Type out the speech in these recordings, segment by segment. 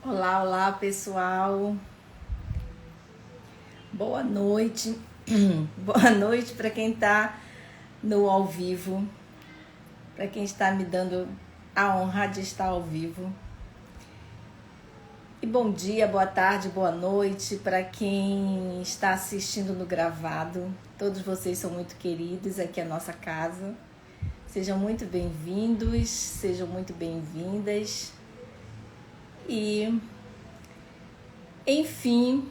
Olá, olá pessoal, boa noite, boa noite para quem está no ao vivo, para quem está me dando a honra de estar ao vivo. E bom dia, boa tarde, boa noite para quem está assistindo no gravado. Todos vocês são muito queridos, aqui é a nossa casa. Sejam muito bem-vindos, sejam muito bem-vindas. E, enfim,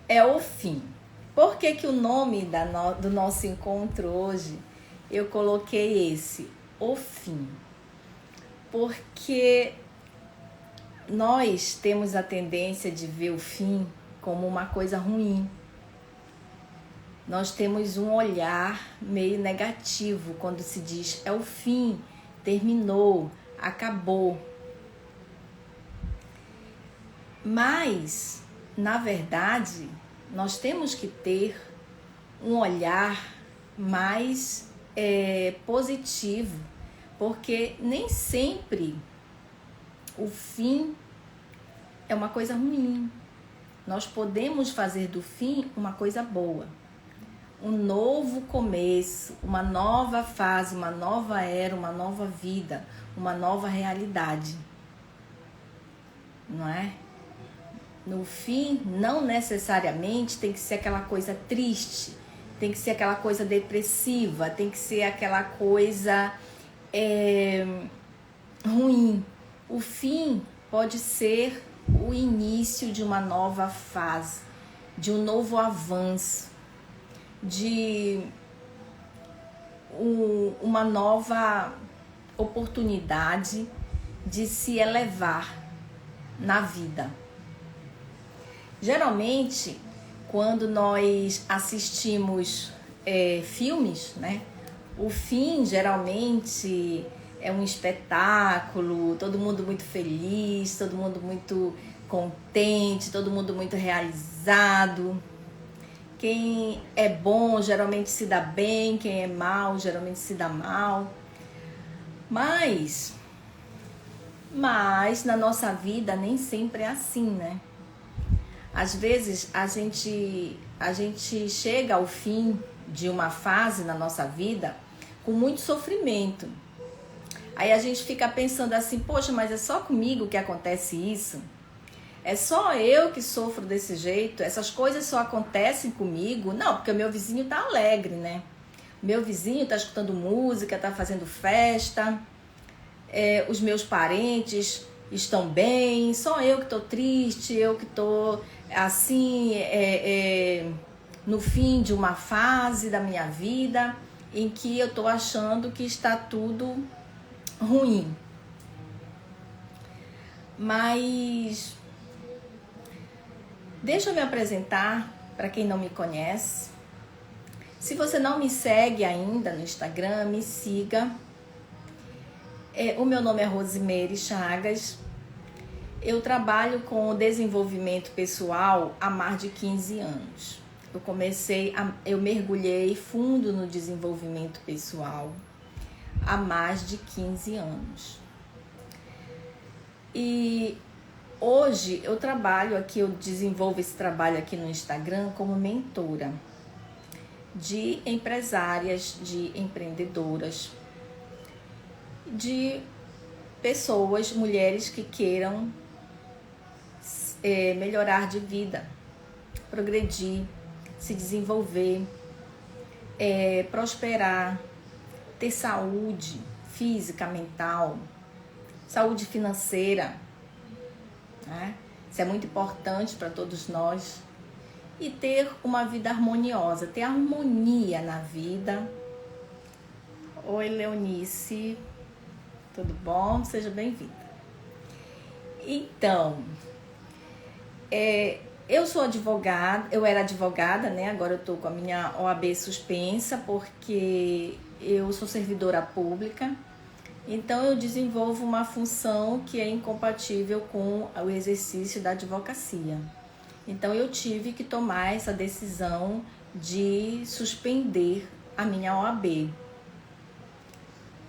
é o fim. Por que o nome do nosso encontro hoje eu coloquei esse, o fim? Porque nós temos a tendência de ver o fim como uma coisa ruim. Nós temos um olhar meio negativo quando se diz é o fim, terminou, acabou. Mas, na verdade, nós temos que ter um olhar mais positivo, porque nem sempre o fim é uma coisa ruim. Nós podemos fazer do fim uma coisa boa, um novo começo, uma nova fase, uma nova era, uma nova vida, uma nova realidade, não é? No fim, não necessariamente tem que ser aquela coisa triste, tem que ser aquela coisa depressiva, tem que ser aquela coisa ruim. O fim pode ser o início de uma nova fase, de um novo avanço, de uma nova oportunidade de se elevar na vida. Geralmente, quando nós assistimos filmes, né? O fim geralmente é um espetáculo, todo mundo muito feliz, todo mundo muito contente, todo mundo muito realizado. Quem é bom geralmente se dá bem, quem é mal geralmente se dá mal. Mas na nossa vida nem sempre é assim, né? Às vezes a gente chega ao fim de uma fase na nossa vida com muito sofrimento. Aí a gente fica pensando assim, poxa, mas é só comigo que acontece isso? É só eu que sofro desse jeito? Essas coisas só acontecem comigo? Não, porque o meu vizinho tá alegre, né? Meu vizinho tá escutando música, tá fazendo festa, os meus parentes estão bem, só eu que tô triste, eu que tô assim, no fim de uma fase da minha vida em que eu tô achando que está tudo ruim. Mas deixa eu me apresentar para quem não me conhece. Se você não me segue ainda no Instagram, me siga. O meu nome é Rosimeire Chagas. Eu trabalho com o desenvolvimento pessoal há mais de 15 anos. Eu mergulhei fundo no desenvolvimento pessoal há mais de 15 anos. E hoje eu desenvolvo esse trabalho aqui no Instagram como mentora de empresárias, de empreendedoras, de pessoas, mulheres que queiram melhorar de vida, progredir, se desenvolver, prosperar, ter saúde física, mental, saúde financeira, né? Isso é muito importante para todos nós. E ter uma vida harmoniosa, ter harmonia na vida. Oi, Leonice, tudo bom? Seja bem-vinda. Então, eu sou advogada, eu era advogada, né? Agora eu tô com a minha OAB suspensa porque eu sou servidora pública. Então eu desenvolvo uma função que é incompatível com o exercício da advocacia. Então eu tive que tomar essa decisão de suspender a minha OAB.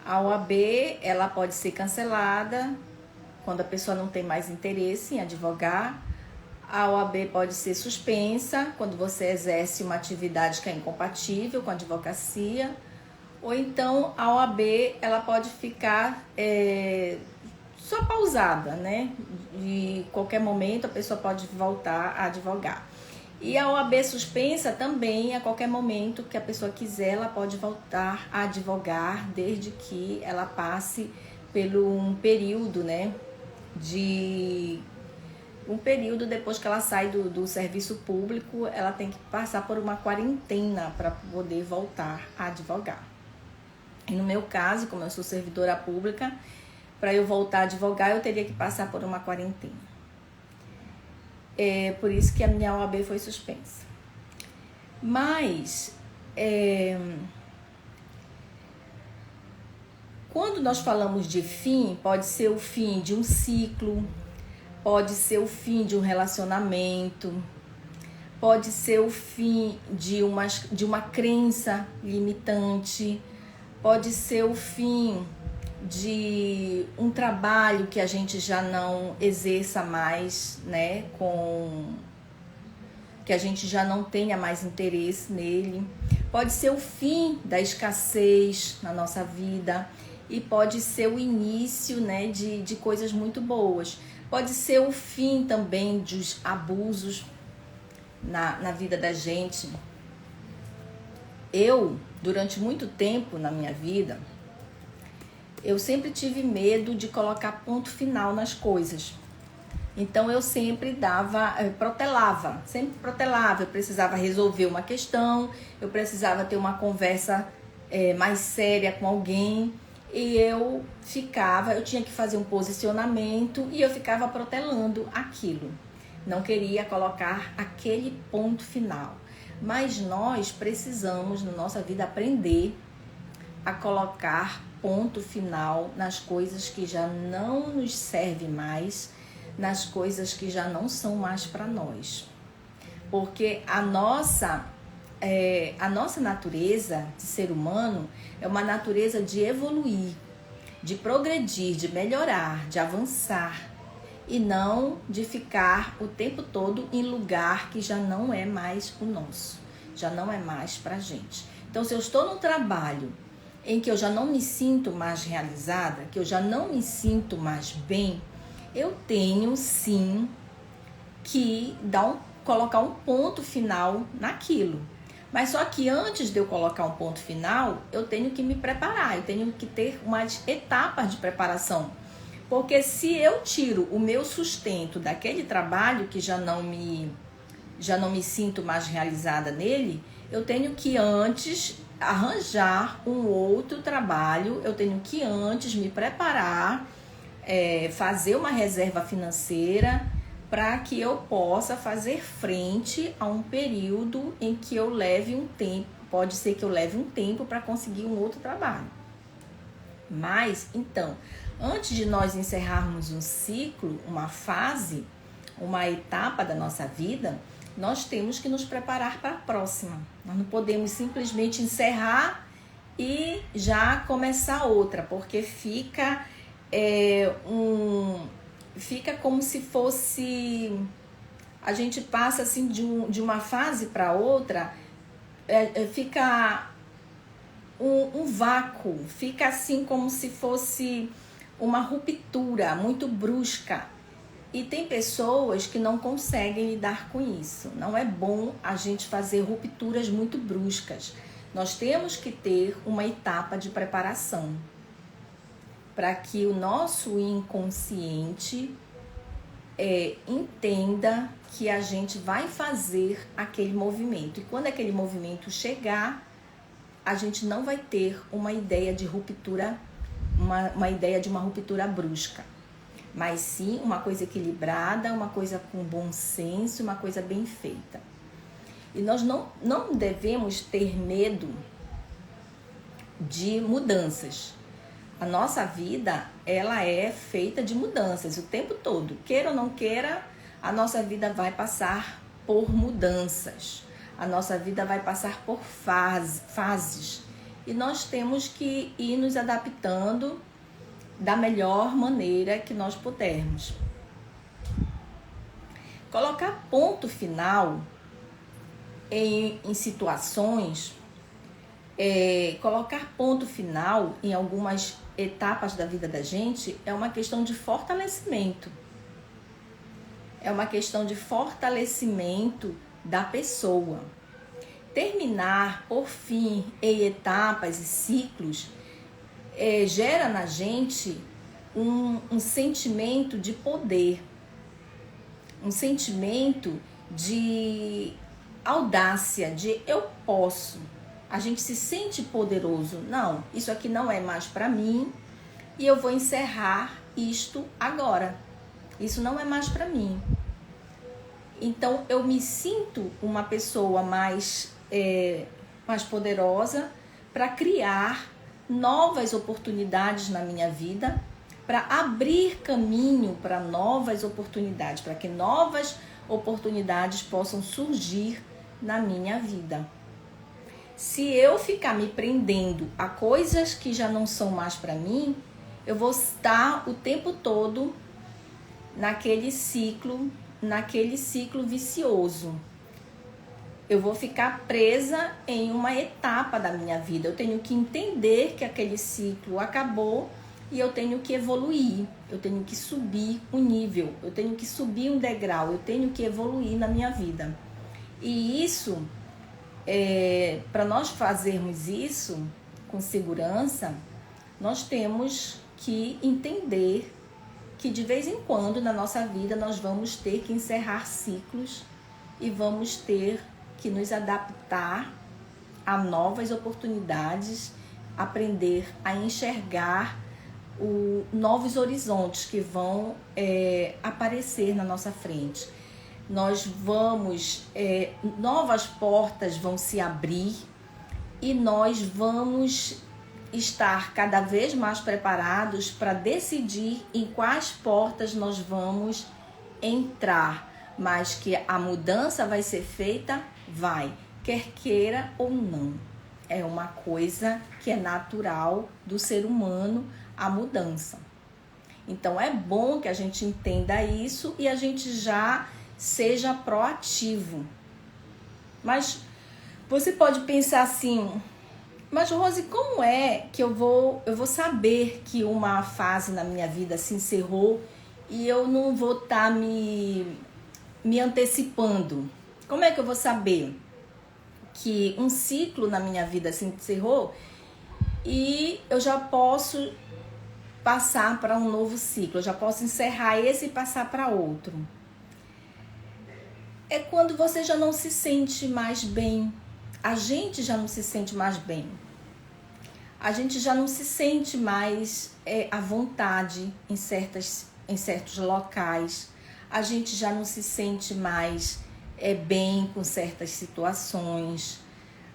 A OAB, ela pode ser cancelada quando a pessoa não tem mais interesse em advogar. A OAB pode ser suspensa quando você exerce uma atividade que é incompatível com a advocacia. Ou então a OAB ela pode ficar só pausada, né? De qualquer momento a pessoa pode voltar a advogar. E a OAB suspensa também, a qualquer momento que a pessoa quiser, ela pode voltar a advogar, desde que ela passe por um período, né? Um período depois que ela sai do serviço público, ela tem que passar por uma quarentena para poder voltar a advogar. E no meu caso, como eu sou servidora pública, para eu voltar a advogar, eu teria que passar por uma quarentena. É por isso que a minha OAB foi suspensa. Mas, quando nós falamos de fim, pode ser o fim de um ciclo, pode ser o fim de um relacionamento, pode ser o fim de uma crença limitante, pode ser o fim de um trabalho que a gente já não exerça mais, né, que a gente já não tenha mais interesse nele. Pode ser o fim da escassez na nossa vida e pode ser o início, né, de coisas muito boas. Pode ser o fim também dos abusos na vida da gente. Eu, durante muito tempo na minha vida, eu sempre tive medo de colocar ponto final nas coisas. Então eu sempre protelava, eu precisava resolver uma questão, eu precisava ter uma conversa mais séria com alguém e eu tinha que fazer um posicionamento e eu ficava protelando aquilo. Não queria colocar aquele ponto final. Mas nós precisamos, na nossa vida, aprender a colocar ponto final nas coisas que já não nos servem mais, nas coisas que já não são mais para nós. Porque a nossa natureza de ser humano é uma natureza de evoluir, de progredir, de melhorar, de avançar. E não de ficar o tempo todo em lugar que já não é mais o nosso, já não é mais pra gente. Então, se eu estou num trabalho em que eu já não me sinto mais realizada, que eu já não me sinto mais bem, eu tenho sim que colocar um ponto final naquilo. Mas só que antes de eu colocar um ponto final, eu tenho que me preparar, eu tenho que ter umas etapas de preparação. Porque se eu tiro o meu sustento daquele trabalho que já não me sinto mais realizada nele, eu tenho que antes arranjar um outro trabalho, eu tenho que antes me preparar, fazer uma reserva financeira para que eu possa fazer frente a um período em que eu leve um tempo, pode ser que eu leve um tempo para conseguir um outro trabalho. Mas, então, antes de nós encerrarmos um ciclo, uma fase, uma etapa da nossa vida, nós temos que nos preparar para a próxima. Nós não podemos simplesmente encerrar e já começar outra, porque fica como se fosse... A gente passa assim de uma fase para outra, fica... Um vácuo, fica assim como se fosse uma ruptura muito brusca. E tem pessoas que não conseguem lidar com isso. Não é bom a gente fazer rupturas muito bruscas. Nós temos que ter uma etapa de preparação para que o nosso inconsciente entenda que a gente vai fazer aquele movimento. E quando aquele movimento chegar, a gente não vai ter uma ideia de ruptura, uma ideia de uma ruptura brusca, mas sim uma coisa equilibrada, uma coisa com bom senso, uma coisa bem feita. E nós não devemos ter medo de mudanças. A nossa vida, ela é feita de mudanças o tempo todo. Queira ou não queira, a nossa vida vai passar por mudanças. A nossa vida vai passar por fases e nós temos que ir nos adaptando da melhor maneira que nós pudermos. Colocar ponto final em situações, colocar ponto final em algumas etapas da vida da gente é uma questão de fortalecimento. É uma questão de fortalecimento da pessoa. Terminar, por fim, em etapas e ciclos, gera na gente um sentimento de poder, um sentimento de audácia, de eu posso. A gente se sente poderoso. Não, isso aqui não é mais para mim e eu vou encerrar isto agora. Isso não é mais para mim. Então eu me sinto uma pessoa mais poderosa para criar novas oportunidades na minha vida, para abrir caminho para novas oportunidades, para que novas oportunidades possam surgir na minha vida. Se eu ficar me prendendo a coisas que já não são mais para mim, eu vou estar o tempo todo naquele ciclo vicioso. Eu vou ficar presa em uma etapa da minha vida. Eu tenho que entender que aquele ciclo acabou e eu tenho que evoluir. Eu tenho que subir um nível, eu tenho que subir um degrau, eu tenho que evoluir na minha vida. E isso, para nós fazermos isso com segurança, nós temos que entender que de vez em quando na nossa vida nós vamos ter que encerrar ciclos e vamos ter que nos adaptar a novas oportunidades, aprender a enxergar novos horizontes que vão aparecer na nossa frente. Novas portas vão se abrir e nós vamos estar cada vez mais preparados para decidir em quais portas nós vamos entrar, mas que a mudança vai ser feita, quer queira ou não. É uma coisa que é natural do ser humano, a mudança. Então é bom que a gente entenda isso e a gente já seja proativo. Mas você pode pensar assim: mas Rose, como é que eu vou saber que uma fase na minha vida se encerrou e eu não vou estar me antecipando? Como é que eu vou saber que um ciclo na minha vida se encerrou e eu já posso passar para um novo ciclo, eu já posso encerrar esse e passar para outro? É quando você já não se sente mais bem. A gente já não se sente mais bem. A gente já não se sente mais à vontade em certos locais. A gente já não se sente mais bem com certas situações.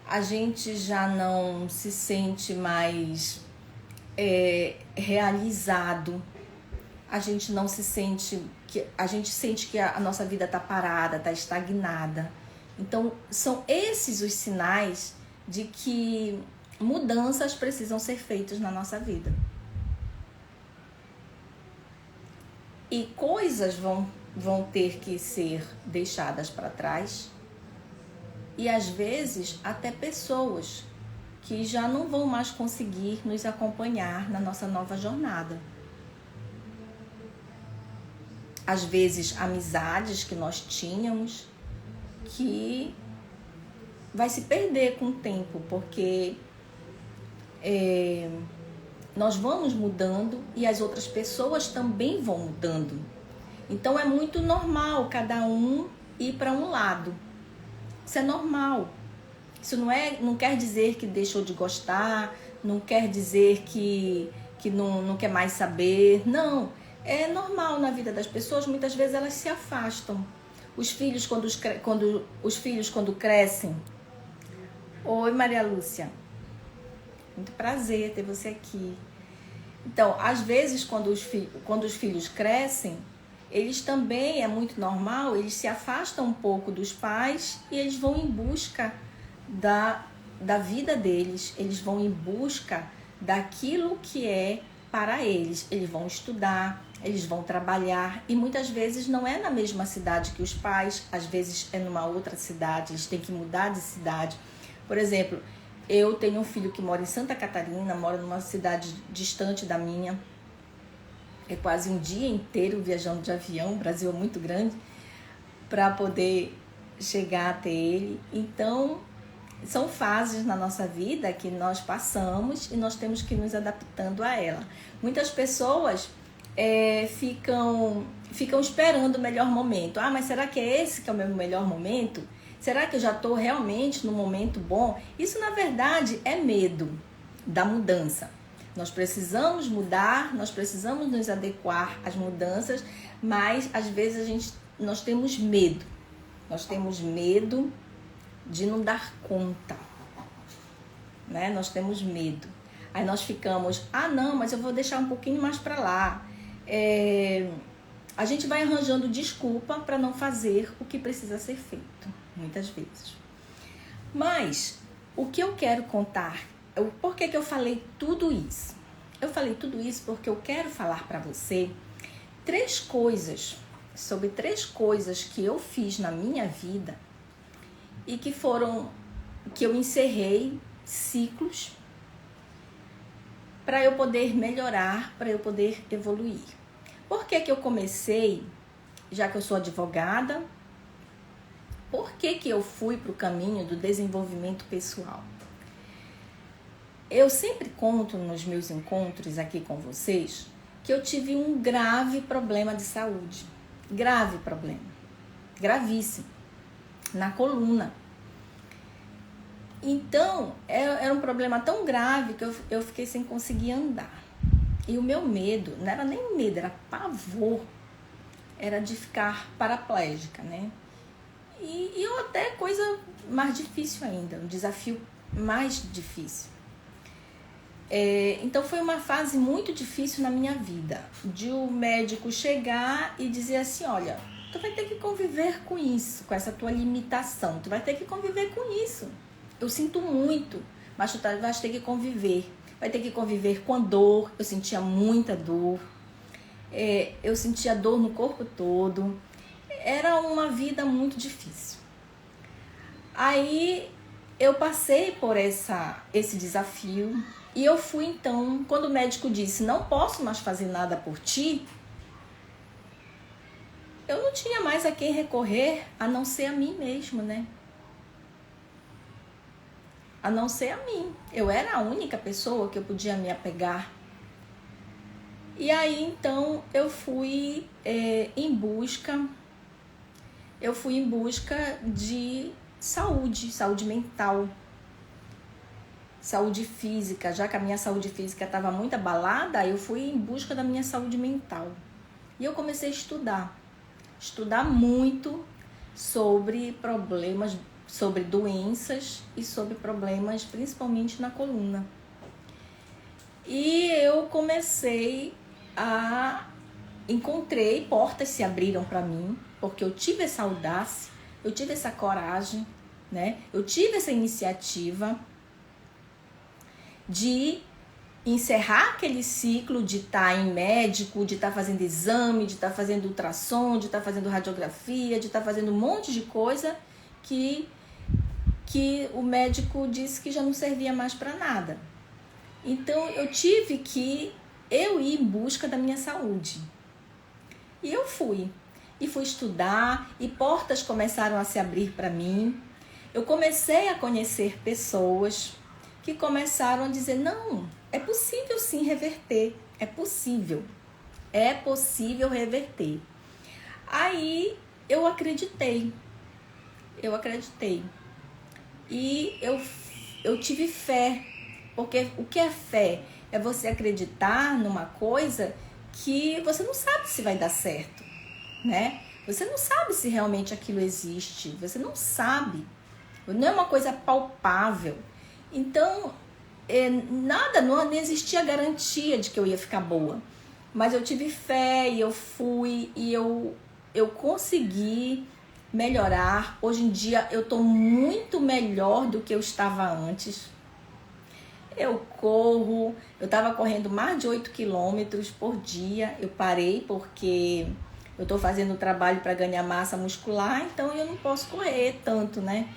A gente já não se sente mais realizado. A gente não se sente a gente sente que a nossa vida está parada, está estagnada. Então, são esses os sinais de que mudanças precisam ser feitas na nossa vida. E coisas vão ter que ser deixadas para trás. E às vezes até pessoas que já não vão mais conseguir nos acompanhar na nossa nova jornada. Às vezes amizades que nós tínhamos que vai se perder com o tempo, porque nós vamos mudando e as outras pessoas também vão mudando. Então é muito normal cada um ir para um lado. Isso é normal. Isso não quer dizer que deixou de gostar, não quer dizer que não quer mais saber. Não, é normal na vida das pessoas, muitas vezes elas se afastam. Os filhos quando crescem. Oi, Maria Lúcia. Muito prazer ter você aqui. Então, às vezes, quando os filhos crescem, eles também, é muito normal, eles se afastam um pouco dos pais e eles vão em busca da vida deles. Eles vão em busca daquilo que é para eles. Eles vão estudar, eles vão trabalhar e muitas vezes não é na mesma cidade que os pais, às vezes é numa outra cidade, eles têm que mudar de cidade. Por exemplo, eu tenho um filho que mora em Santa Catarina, mora numa cidade distante da minha. É quase um dia inteiro viajando de avião, o Brasil é muito grande, para poder chegar até ele. Então, são fases na nossa vida que nós passamos e nós temos que ir nos adaptando a ela. Muitas pessoas ficam esperando o melhor momento. Ah, mas será que é esse que é o meu melhor momento? Será que eu já estou realmente no momento bom? Isso, na verdade, é medo da mudança. Nós precisamos mudar, nós precisamos nos adequar às mudanças, mas às vezes nós temos medo. Nós temos medo de não dar conta, né? Nós temos medo. Aí nós ficamos, não, mas eu vou deixar um pouquinho mais para lá. A gente vai arranjando desculpa para não fazer o que precisa ser feito, muitas vezes. Mas o que eu quero contar, por que eu falei tudo isso? Eu falei tudo isso porque eu quero falar para você sobre três coisas que eu fiz na minha vida e que eu encerrei ciclos para eu poder melhorar, para eu poder evoluir. Por que eu comecei, já que eu sou advogada, por que eu fui para o caminho do desenvolvimento pessoal? Eu sempre conto nos meus encontros aqui com vocês que eu tive um grave problema de saúde. Grave problema. Gravíssimo. Na coluna. Então, era um problema tão grave que eu fiquei sem conseguir andar. E o meu medo, não era nem medo, era pavor. Era de ficar paraplégica, né? E até coisa mais difícil ainda, um desafio mais difícil. Então foi uma fase muito difícil na minha vida, de o médico chegar e dizer assim, olha, tu vai ter que conviver com isso, com essa tua limitação, tu vai ter que conviver com isso. Eu sinto muito, mas tu vai ter que conviver. Vai ter que conviver com a dor, eu sentia muita dor, eu sentia dor no corpo todo, era uma vida muito difícil. Aí eu passei por esse desafio e eu fui então, quando o médico disse, não posso mais fazer nada por ti, eu não tinha mais a quem recorrer a não ser a mim mesmo, né? A não ser a mim. Eu era a única pessoa que eu podia me apegar. E aí então eu fui em busca de saúde mental, saúde física. Já que a minha saúde física estava muito abalada, eu fui em busca da minha saúde mental. E eu comecei a estudar muito sobre problemas, sobre doenças e sobre problemas principalmente na coluna. E eu encontrei, portas se abriram para mim, porque eu tive essa audácia, eu tive essa coragem, né? Eu tive essa iniciativa de encerrar aquele ciclo de estar em médico, de estar fazendo exame, de estar fazendo ultrassom, de estar fazendo radiografia, de estar fazendo um monte de coisa que o médico disse que já não servia mais para nada. Então eu tive que ir em busca da minha saúde. E eu fui estudar e portas começaram a se abrir para mim. Eu comecei a conhecer pessoas que começaram a dizer, não, é possível sim reverter, é possível reverter. Aí eu acreditei. E eu tive fé, porque o que é fé? É você acreditar numa coisa que você não sabe se vai dar certo, né? Você não sabe se realmente aquilo existe, você não sabe, não é uma coisa palpável. Então, não existia garantia de que eu ia ficar boa, mas eu tive fé e eu fui e eu consegui melhorar. Hoje em dia eu estou muito melhor do que eu estava antes. Eu corro, eu estava correndo mais de 8 quilômetros por dia. Eu parei porque eu estou fazendo trabalho para ganhar massa muscular, então eu não posso correr tanto, né?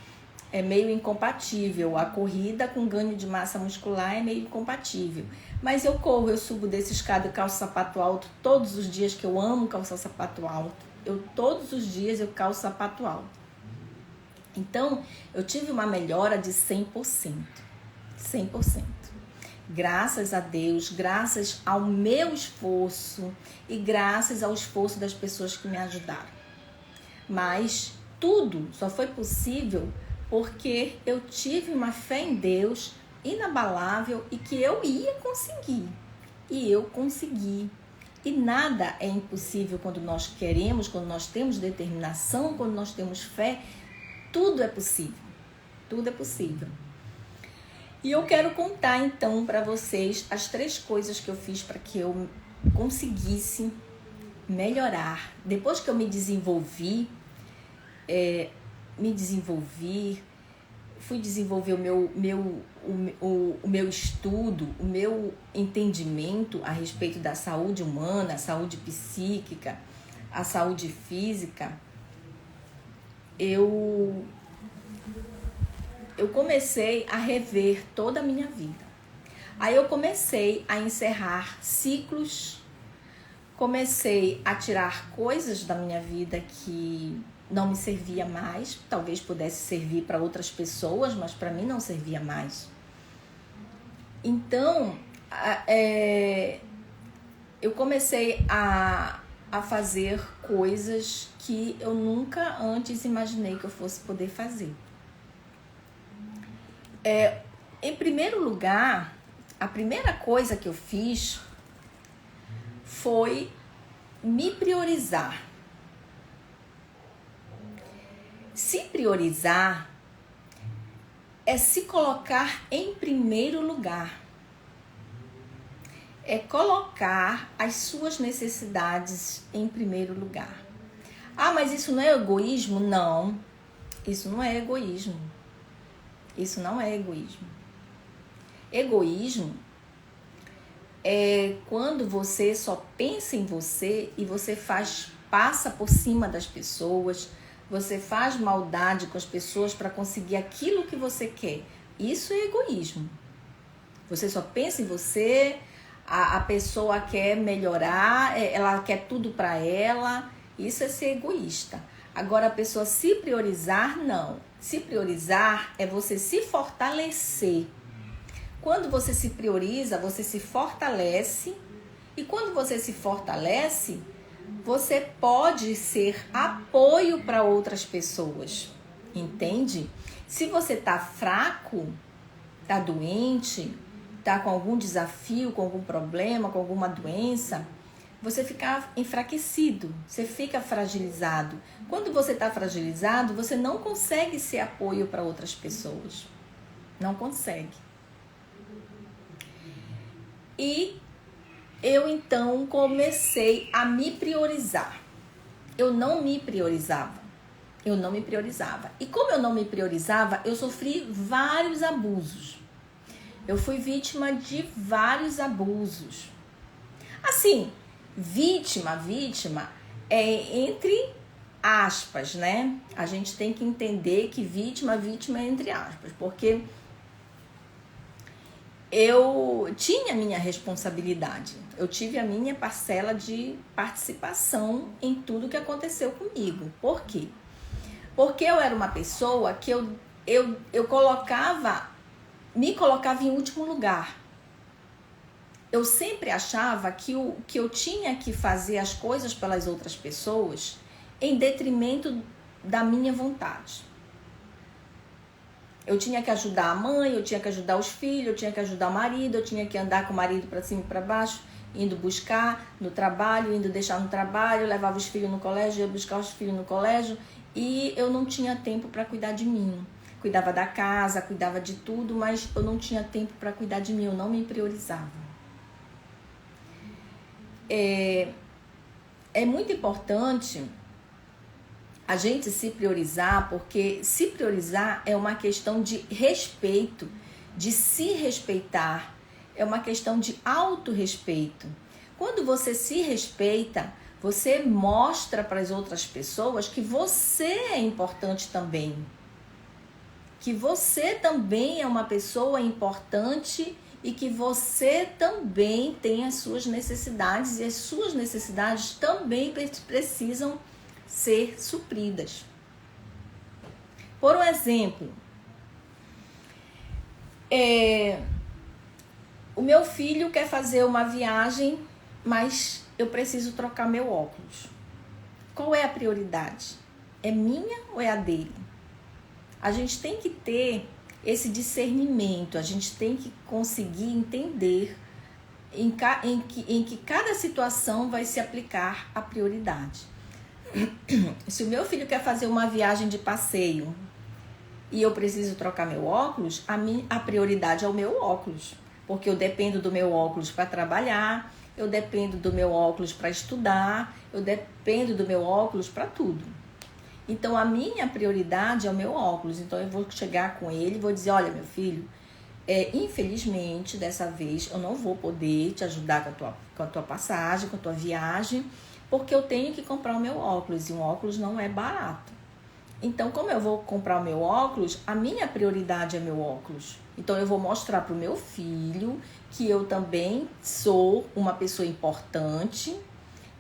É meio incompatível. A corrida com ganho de massa muscular é meio incompatível. Mas eu corro, eu subo desse escada, eu calço sapato alto todos os dias, que eu amo calçar sapato alto. Todos os dias eu calço sapato alto. Então, eu tive uma melhora de 100%. 100%. Graças a Deus, graças ao meu esforço e graças ao esforço das pessoas que me ajudaram. Mas tudo só foi possível porque eu tive uma fé em Deus inabalável e que eu ia conseguir. E eu consegui. E nada é impossível quando nós queremos, quando nós temos determinação, quando nós temos fé. Tudo é possível. Tudo é possível. E eu quero contar então para vocês as 3 coisas que eu fiz para que eu conseguisse melhorar. Depois que eu me desenvolvi, fui desenvolver o meu estudo, o meu entendimento a respeito da saúde humana, a saúde psíquica, a saúde física. Eu comecei a rever toda a minha vida. Aí eu comecei a encerrar ciclos, comecei a tirar coisas da minha vida que não me servia mais, talvez pudesse servir para outras pessoas, mas para mim não servia mais. Então, eu comecei a fazer coisas que eu nunca antes imaginei que eu fosse poder fazer. Em primeiro lugar, a primeira coisa que eu fiz foi me priorizar. Se priorizar é se colocar em primeiro lugar. É colocar as suas necessidades em primeiro lugar. Ah, mas isso não é egoísmo? Não, isso não é egoísmo. Isso não é egoísmo. Egoísmo é quando você só pensa em você e você passa por cima das pessoas, você faz maldade com as pessoas para conseguir aquilo que você quer. Isso é egoísmo. Você só pensa em você, a pessoa quer melhorar, ela quer tudo para ela. Isso é ser egoísta. Agora, a pessoa se priorizar, não. Se priorizar é você se fortalecer. Quando você se prioriza, você se fortalece. E quando você se fortalece, você pode ser apoio para outras pessoas. Entende? Se você está fraco, está doente, está com algum desafio, com algum problema, com alguma doença, você fica enfraquecido, você fica fragilizado. Quando você está fragilizado, você não consegue ser apoio para outras pessoas. Não consegue. E eu então comecei a me priorizar. Eu não me priorizava. E como eu não me priorizava, eu sofri vários abusos. Eu fui vítima de vários abusos. Assim, vítima é entre aspas, né? A gente tem que entender que vítima é entre aspas, porque eu tinha a minha responsabilidade, eu tive a minha parcela de participação em tudo que aconteceu comigo. Por quê? Porque eu era uma pessoa que eu me colocava em último lugar. Eu sempre achava que eu tinha que fazer as coisas pelas outras pessoas em detrimento da minha vontade. Eu tinha que ajudar a mãe, eu tinha que ajudar os filhos, eu tinha que ajudar o marido, eu tinha que andar com o marido para cima e para baixo, indo buscar no trabalho, indo deixar no trabalho, levava os filhos no colégio, ia buscar os filhos no colégio, e eu não tinha tempo para cuidar de mim. Cuidava da casa, cuidava de tudo, mas eu não tinha tempo para cuidar de mim, eu não me priorizava. É muito importante a gente se priorizar, porque se priorizar é uma questão de respeito, de se respeitar, é uma questão de autorrespeito. Quando você se respeita, você mostra para as outras pessoas que você é importante também. Que você também é uma pessoa importante e que você também tem as suas necessidades e as suas necessidades também precisam ser supridas. Por um exemplo, o meu filho quer fazer uma viagem, mas eu preciso trocar meu óculos. Qual é a prioridade? É minha ou é a dele? A gente tem que ter esse discernimento, a gente tem que conseguir entender em que cada situação vai se aplicar a prioridade. Se o meu filho quer fazer uma viagem de passeio e eu preciso trocar meu óculos, a prioridade é o meu óculos, porque eu dependo do meu óculos para trabalhar, eu dependo do meu óculos para estudar, eu dependo do meu óculos para tudo. Então, a minha prioridade é o meu óculos. Então, eu vou chegar com ele e vou dizer, olha, meu filho, infelizmente, dessa vez, eu não vou poder te ajudar com a tua passagem, com a tua viagem, porque eu tenho que comprar o meu óculos, e um óculos não é barato. Então, como eu vou comprar o meu óculos, a minha prioridade é meu óculos. Então, eu vou mostrar para o meu filho que eu também sou uma pessoa importante,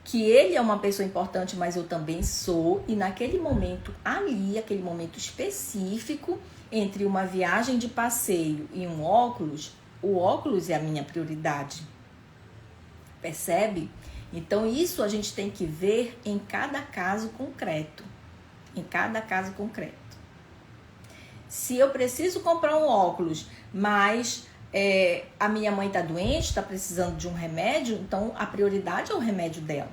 que ele é uma pessoa importante, mas eu também sou, e naquele momento ali, aquele momento específico, entre uma viagem de passeio e um óculos, o óculos é a minha prioridade. Percebe? Então isso a gente tem que ver em cada caso concreto. Em cada caso concreto. Se eu preciso comprar um óculos, mas a minha mãe está doente, está precisando de um remédio, então a prioridade é o remédio dela,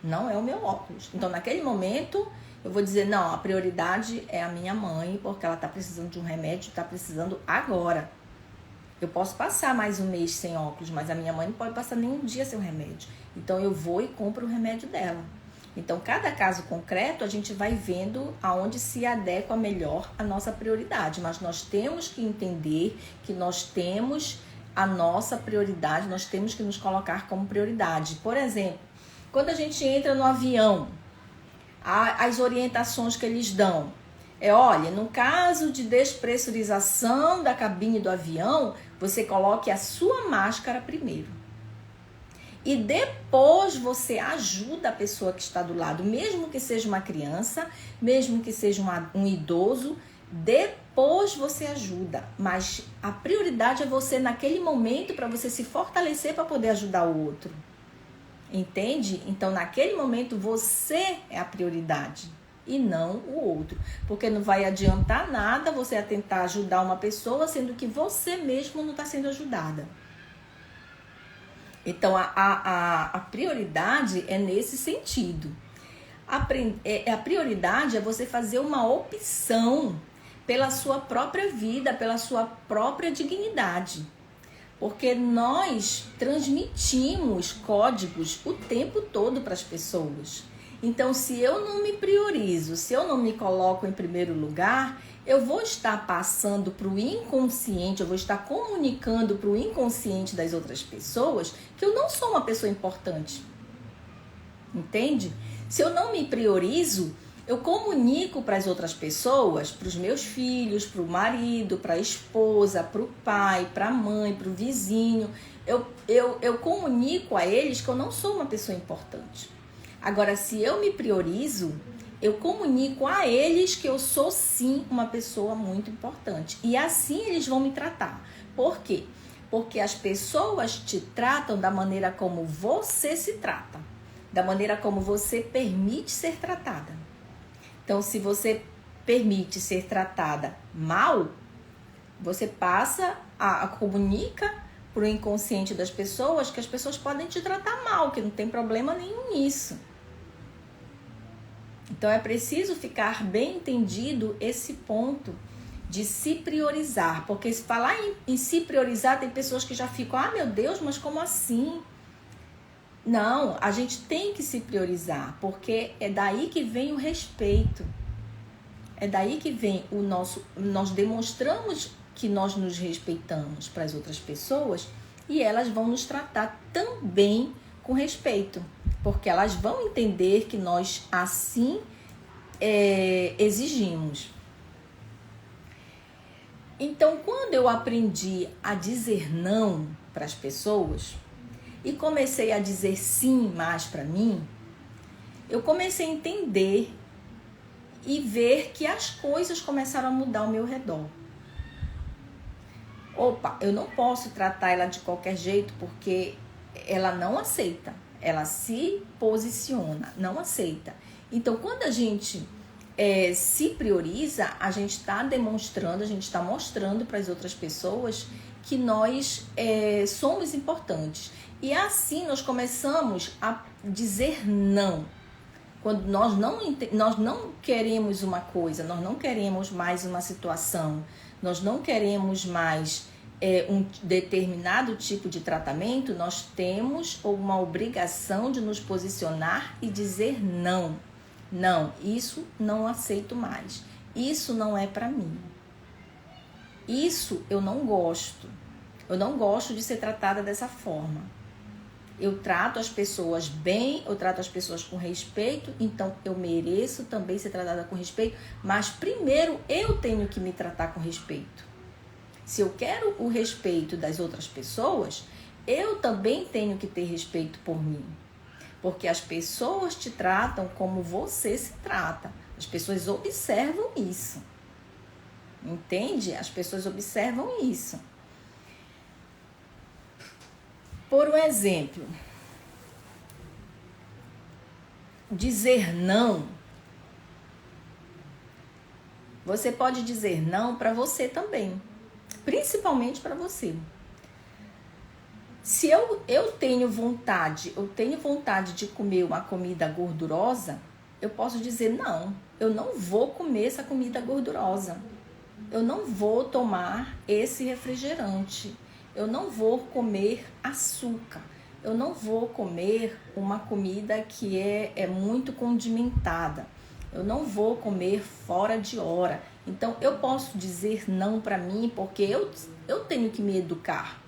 não é o meu óculos. Então naquele momento eu vou dizer, não, a prioridade é a minha mãe, porque ela está precisando de um remédio, está precisando agora. Eu posso passar mais um mês sem óculos, mas a minha mãe não pode passar nenhum dia sem o remédio. Então eu vou e compro o remédio dela. Então cada caso concreto a gente vai vendo aonde se adequa melhor a nossa prioridade. Mas nós temos que entender que nós temos a nossa prioridade, nós temos que nos colocar como prioridade. Por exemplo, quando a gente entra no avião, as orientações que eles dão olha, no caso de despressurização da cabine do avião, você coloque a sua máscara primeiro. E depois você ajuda a pessoa que está do lado, mesmo que seja uma criança, mesmo que seja um idoso, depois você ajuda. Mas a prioridade é você naquele momento para você se fortalecer para poder ajudar o outro. Entende? Então naquele momento você é a prioridade e não o outro. Porque não vai adiantar nada você tentar ajudar uma pessoa, sendo que você mesmo não está sendo ajudada. Então, a prioridade é nesse sentido. A prioridade é você fazer uma opção pela sua própria vida, pela sua própria dignidade. Porque nós transmitimos códigos o tempo todo para as pessoas. Então, se eu não me priorizo, se eu não me coloco em primeiro lugar, eu vou estar passando para o inconsciente, eu vou estar comunicando para o inconsciente das outras pessoas que eu não sou uma pessoa importante. Entende? Se eu não me priorizo, eu comunico para as outras pessoas, para os meus filhos, para o marido, para a esposa, para o pai, para a mãe, para o vizinho. Eu comunico a eles que eu não sou uma pessoa importante. Agora, se eu me priorizo, eu comunico a eles que eu sou sim uma pessoa muito importante. E assim eles vão me tratar. Por quê? Porque as pessoas te tratam da maneira como você se trata. Da maneira como você permite ser tratada. Então, se você permite ser tratada mal, você passa a comunica para o inconsciente das pessoas que as pessoas podem te tratar mal, que não tem problema nenhum nisso. Então, é preciso ficar bem entendido esse ponto de se priorizar. Porque se falar em se priorizar, tem pessoas que já ficam, meu Deus, mas como assim? Não, a gente tem que se priorizar, porque é daí que vem o respeito. É daí que vem nós demonstramos que nós nos respeitamos para as outras pessoas e elas vão nos tratar também com respeito, porque elas vão entender que nós assim exigimos. Então, quando eu aprendi a dizer não para as pessoas e comecei a dizer sim mais para mim, eu comecei a entender e ver que as coisas começaram a mudar ao meu redor. Opa, eu não posso tratar ela de qualquer jeito porque ela não aceita. Ela se posiciona, não aceita. Então, quando a gente se prioriza, a gente está demonstrando, a gente está mostrando para as outras pessoas que nós somos importantes. E assim nós começamos a dizer não. Quando nós não queremos uma coisa, nós não queremos mais uma situação, nós não queremos mais um determinado tipo de tratamento, nós temos uma obrigação de nos posicionar e dizer não. Não, isso não aceito mais. Isso não é para mim. Isso eu não gosto. Eu não gosto de ser tratada dessa forma. Eu trato as pessoas bem, eu trato as pessoas com respeito, então eu mereço também ser tratada com respeito, mas primeiro eu tenho que me tratar com respeito. Se eu quero o respeito das outras pessoas, eu também tenho que ter respeito por mim. Porque as pessoas te tratam como você se trata. As pessoas observam isso. Entende? As pessoas observam isso. Por um exemplo, dizer não. Você pode dizer não para você também. Principalmente para você. Se eu tenho vontade de comer uma comida gordurosa, eu posso dizer não, eu não vou comer essa comida gordurosa. Eu não vou tomar esse refrigerante. Eu não vou comer açúcar. Eu não vou comer uma comida que é muito condimentada. Eu não vou comer fora de hora. Então, eu posso dizer não para mim porque eu tenho que me educar.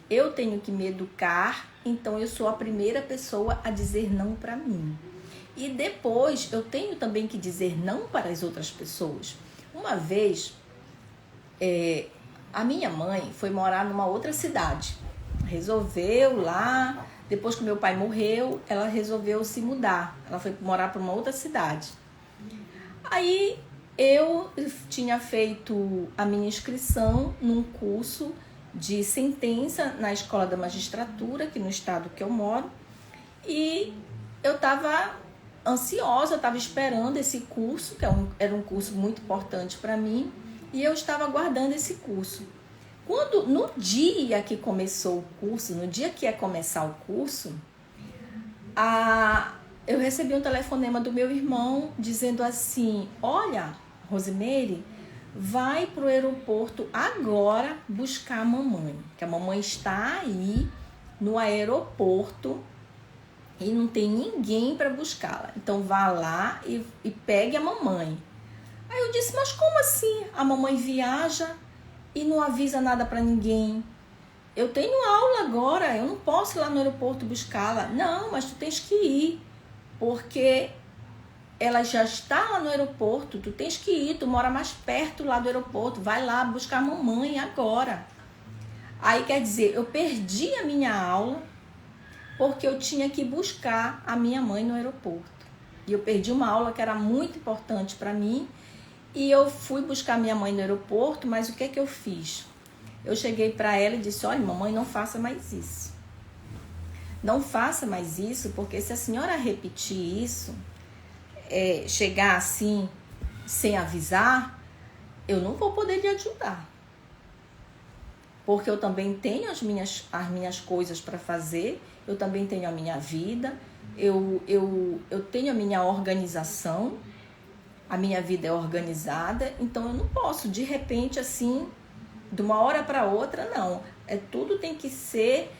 Eu tenho que me educar, então eu sou a primeira pessoa a dizer não para mim. E depois eu tenho também que dizer não para as outras pessoas. Uma vez, a minha mãe foi morar numa outra cidade. Resolveu lá, depois que meu pai morreu, ela resolveu se mudar. Ela foi morar para uma outra cidade. Aí eu tinha feito a minha inscrição num curso de sentença na Escola da Magistratura, aqui no estado que eu moro, e eu estava ansiosa, eu estava esperando esse curso, que era um curso muito importante para mim, e eu estava aguardando esse curso. No dia que começou o curso, no dia que ia começar o curso, eu recebi um telefonema do meu irmão dizendo assim: olha, Rosimeire, vai para o aeroporto agora buscar a mamãe, que a mamãe está aí no aeroporto e não tem ninguém para buscá-la. Então vá lá e pegue a mamãe. Aí eu disse: mas como assim? A mamãe viaja e não avisa nada para ninguém. Eu tenho aula agora, eu não posso ir lá no aeroporto buscá-la. Não, mas tu tens que ir, porque ela já está lá no aeroporto, tu tens que ir, tu mora mais perto lá do aeroporto, vai lá buscar a mamãe agora. Aí quer dizer, eu perdi a minha aula porque eu tinha que buscar a minha mãe no aeroporto. E eu perdi uma aula que era muito importante para mim e eu fui buscar minha mãe no aeroporto, mas o que é que eu fiz? Eu cheguei para ela e disse: olha, mamãe, não faça mais isso. Não faça mais isso, porque se a senhora repetir isso, chegar assim, sem avisar, eu não vou poder lhe ajudar. Porque eu também tenho as minhas coisas para fazer, eu também tenho a minha vida, eu tenho a minha organização, a minha vida é organizada, então eu não posso, de repente, assim, de uma hora para outra, não. Tudo tem que ser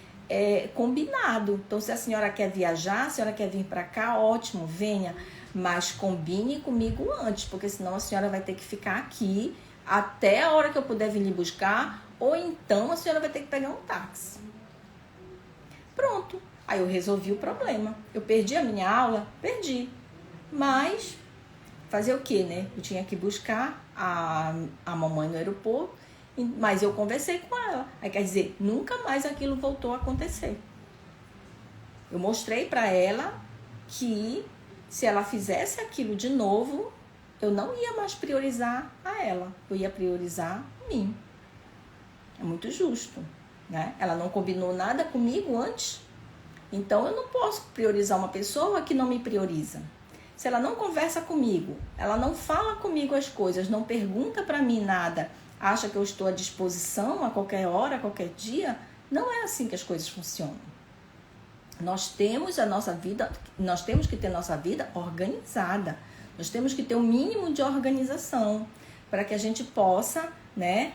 combinado. Então, se a senhora quer viajar, a senhora quer vir para cá, ótimo, venha. Mas combine comigo antes, porque senão a senhora vai ter que ficar aqui até a hora que eu puder vir lhe buscar, ou então a senhora vai ter que pegar um táxi. Pronto. Aí eu resolvi o problema. Eu perdi a minha aula? Perdi. Mas fazer o quê, né? Eu tinha que buscar a mamãe no aeroporto, mas eu conversei com ela. Aí quer dizer, nunca mais aquilo voltou a acontecer. Eu mostrei para ela que se ela fizesse aquilo de novo, eu não ia mais priorizar a ela. Eu ia priorizar mim. É muito justo, né? Ela não combinou nada comigo antes. Então, eu não posso priorizar uma pessoa que não me prioriza. Se ela não conversa comigo, ela não fala comigo as coisas, não pergunta para mim nada, acha que eu estou à disposição a qualquer hora, a qualquer dia, não é assim que as coisas funcionam. Nós temos que ter nossa vida organizada. Nós temos que ter um mínimo de organização para que a gente possa, né,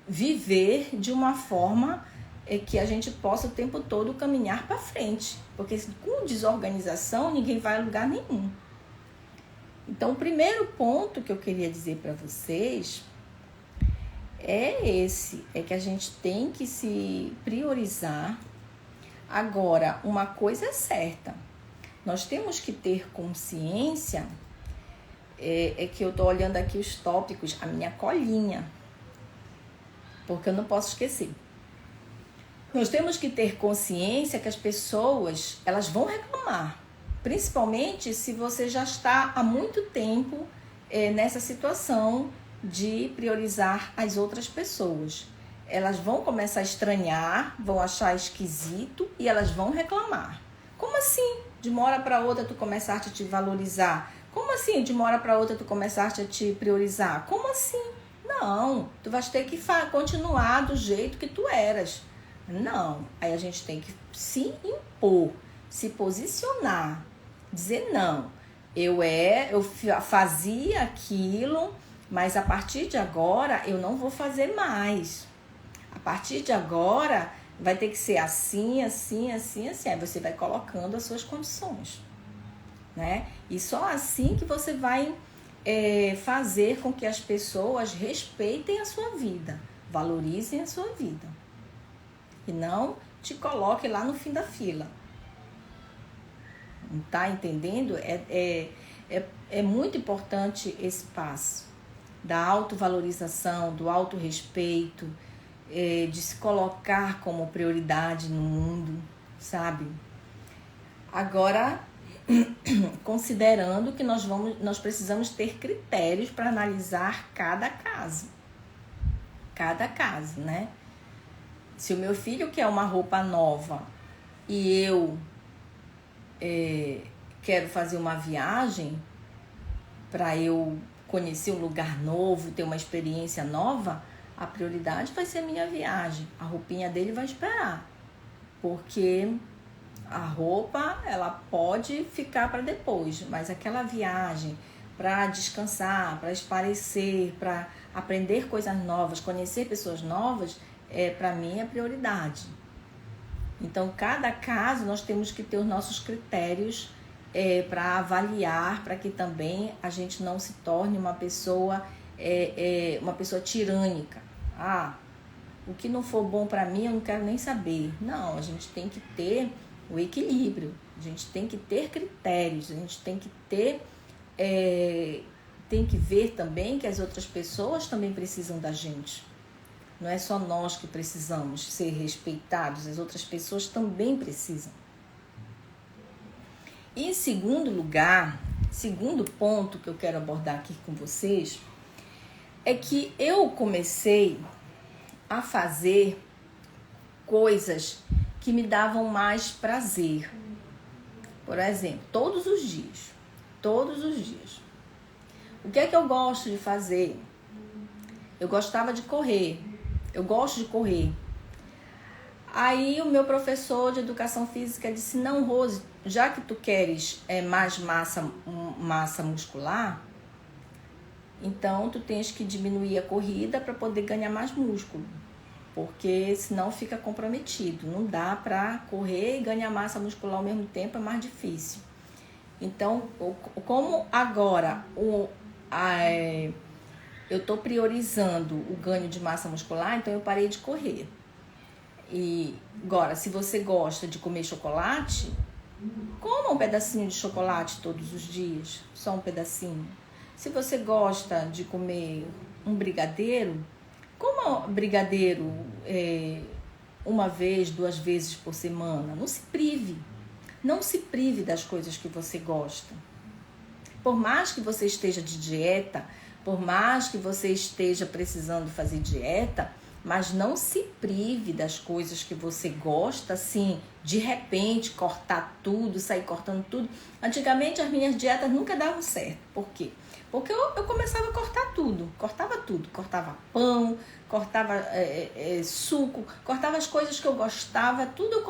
viver de uma forma que a gente possa o tempo todo caminhar para frente. Porque com desorganização ninguém vai a lugar nenhum. Então, o primeiro ponto que eu queria dizer para vocês é que a gente tem que se priorizar. Agora, uma coisa é certa, nós temos que ter consciência, que eu estou olhando aqui os tópicos, a minha colinha, porque eu não posso esquecer. Nós temos que ter consciência que as pessoas, elas vão reclamar, principalmente se você já está há muito tempo nessa situação de priorizar as outras pessoas. Elas vão começar a estranhar, vão achar esquisito e elas vão reclamar. Como assim? De uma hora para outra tu começaste a te valorizar? Como assim? De uma hora para outra tu começaste a te priorizar? Como assim? Não, tu vais ter que continuar do jeito que tu eras. Não, aí a gente tem que se impor, se posicionar, dizer não. Eu fazia aquilo, mas a partir de agora eu não vou fazer mais. A partir de agora vai ter que ser assim, assim, assim, assim. Aí você vai colocando as suas condições, né? E só assim que você vai fazer com que as pessoas respeitem a sua vida, valorizem a sua vida. E não te coloque lá no fim da fila. Não tá entendendo? É muito importante esse passo da autovalorização, do autorrespeito, de se colocar como prioridade no mundo, sabe? Agora, considerando que nós precisamos ter critérios para analisar cada caso. Cada caso, né? Se o meu filho quer uma roupa nova e eu quero fazer uma viagem para eu conhecer um lugar novo, ter uma experiência nova, a prioridade vai ser a minha viagem. A roupinha dele vai esperar, porque a roupa ela pode ficar para depois, mas aquela viagem para descansar, para espairecer, para aprender coisas novas, conhecer pessoas novas, para mim é prioridade. Então, cada caso nós temos que ter os nossos critérios para avaliar, para que também a gente não se torne uma pessoa tirânica. O que não for bom para mim eu não quero nem saber. Não, a gente tem que ter o equilíbrio, a gente tem que ter critérios, a gente tem que ter tem que ver também que as outras pessoas também precisam da gente. Não é só nós que precisamos ser respeitados, as outras pessoas também precisam. E em segundo lugar, segundo ponto que eu quero abordar aqui com vocês, é que eu comecei a fazer coisas que me davam mais prazer. Por exemplo, todos os dias. O que é que eu gosto de fazer? Eu gostava de correr. Eu gosto de correr. Aí o meu professor de educação física disse: não, Rose, já que tu queres mais massa muscular, então tu tens que diminuir a corrida para poder ganhar mais músculo, porque senão fica comprometido. Não dá para correr e ganhar massa muscular ao mesmo tempo, é mais difícil. Então, como agora eu tô priorizando o ganho de massa muscular, então eu parei de correr. E agora, se você gosta de comer chocolate, coma um pedacinho de chocolate todos os dias, só um pedacinho. Se você gosta de comer um brigadeiro, coma brigadeiro uma vez, 2 vezes por semana. Não se prive. Não se prive das coisas que você gosta. Por mais que você esteja de dieta, por mais que você esteja precisando fazer dieta, mas não se prive das coisas que você gosta, assim, de repente, cortar tudo, sair cortando tudo. Antigamente, as minhas dietas nunca davam certo. Por quê? Porque eu começava a cortar tudo. Cortava pão, cortava suco, cortava as coisas que eu gostava, tudo eu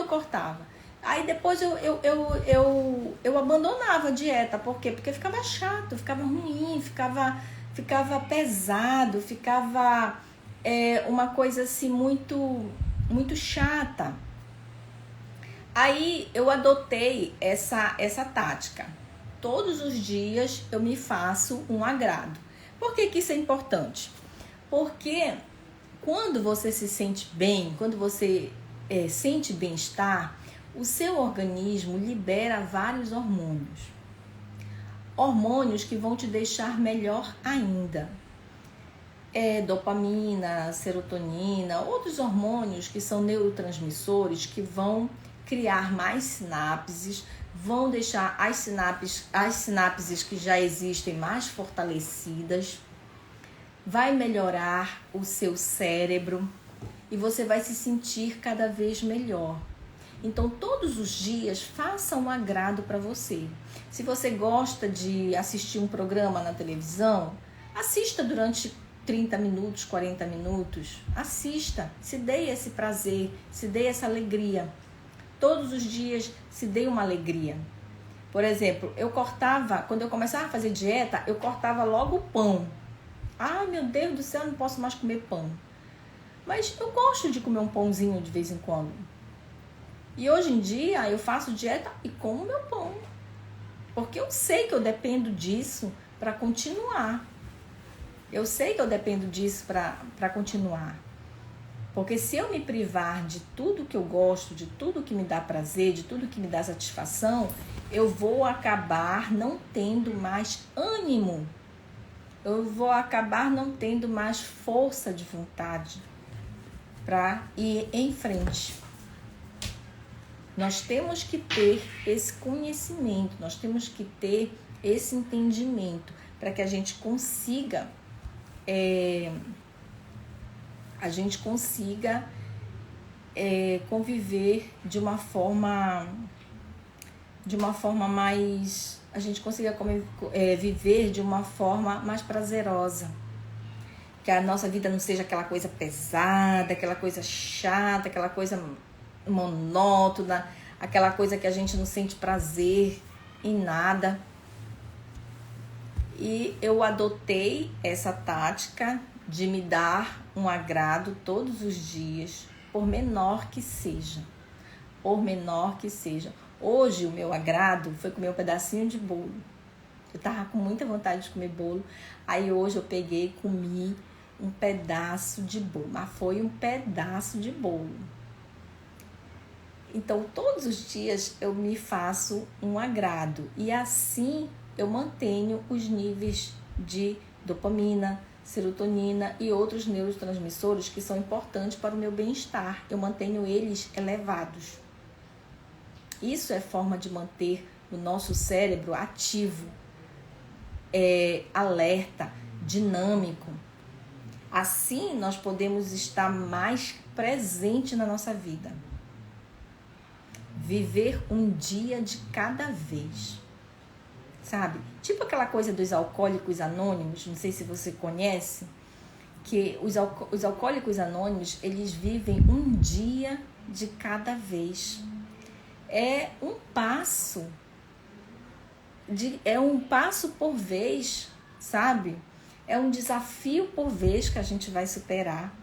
cortava. Aí depois eu abandonava a dieta. Por quê? Porque ficava chato, ficava ruim, ficava pesado, ficava uma coisa assim muito chata. Aí eu adotei essa tática. Todos os dias eu me faço um agrado. Por que isso é importante? Porque quando você se sente bem, quando você sente bem-estar, o seu organismo libera vários hormônios. Hormônios que vão te deixar melhor ainda. Dopamina, serotonina, outros hormônios que são neurotransmissores que vão criar mais sinapses, vão deixar as sinapses que já existem mais fortalecidas, vai melhorar o seu cérebro e você vai se sentir cada vez melhor. Então, todos os dias, faça um agrado para você. Se você gosta de assistir um programa na televisão, assista durante 30 minutos, 40 minutos. Assista, se dê esse prazer, se dê essa alegria. Todos os dias, se dê uma alegria. Por exemplo, quando eu começava a fazer dieta, eu cortava logo o pão. Ai, meu Deus do céu, eu não posso mais comer pão. Mas eu gosto de comer um pãozinho de vez em quando. E hoje em dia eu faço dieta e como meu pão. Porque eu sei que eu dependo disso para continuar. Eu sei que eu dependo disso para continuar. Porque se eu me privar de tudo que eu gosto, de tudo que me dá prazer, de tudo que me dá satisfação, eu vou acabar não tendo mais ânimo. Eu vou acabar não tendo mais força de vontade para ir em frente. Nós temos que ter esse conhecimento, nós temos que ter esse entendimento para que a gente consiga conviver de uma forma mais, a gente consiga viver de uma forma mais prazerosa, que a nossa vida não seja aquela coisa pesada, aquela coisa chata, aquela coisa monótona, aquela coisa que a gente não sente prazer em nada. E eu adotei essa tática de me dar um agrado todos os dias, por menor que seja. Hoje o meu agrado foi comer um pedacinho de bolo. Eu tava com muita vontade de comer bolo. Aí hoje eu peguei e comi um pedaço de bolo. Mas foi um pedaço de bolo. Então, todos os dias eu me faço um agrado. E assim eu mantenho os níveis de dopamina, serotonina e outros neurotransmissores que são importantes para o meu bem-estar. Eu mantenho eles elevados. Isso é forma de manter o nosso cérebro ativo, alerta, dinâmico. Assim, nós podemos estar mais presente na nossa vida. Viver um dia de cada vez. Sabe? Tipo aquela coisa dos alcoólicos anônimos, não sei se você conhece, que os alcoólicos anônimos, eles vivem um dia de cada vez. É um passo por vez, sabe? É um desafio por vez que a gente vai superar.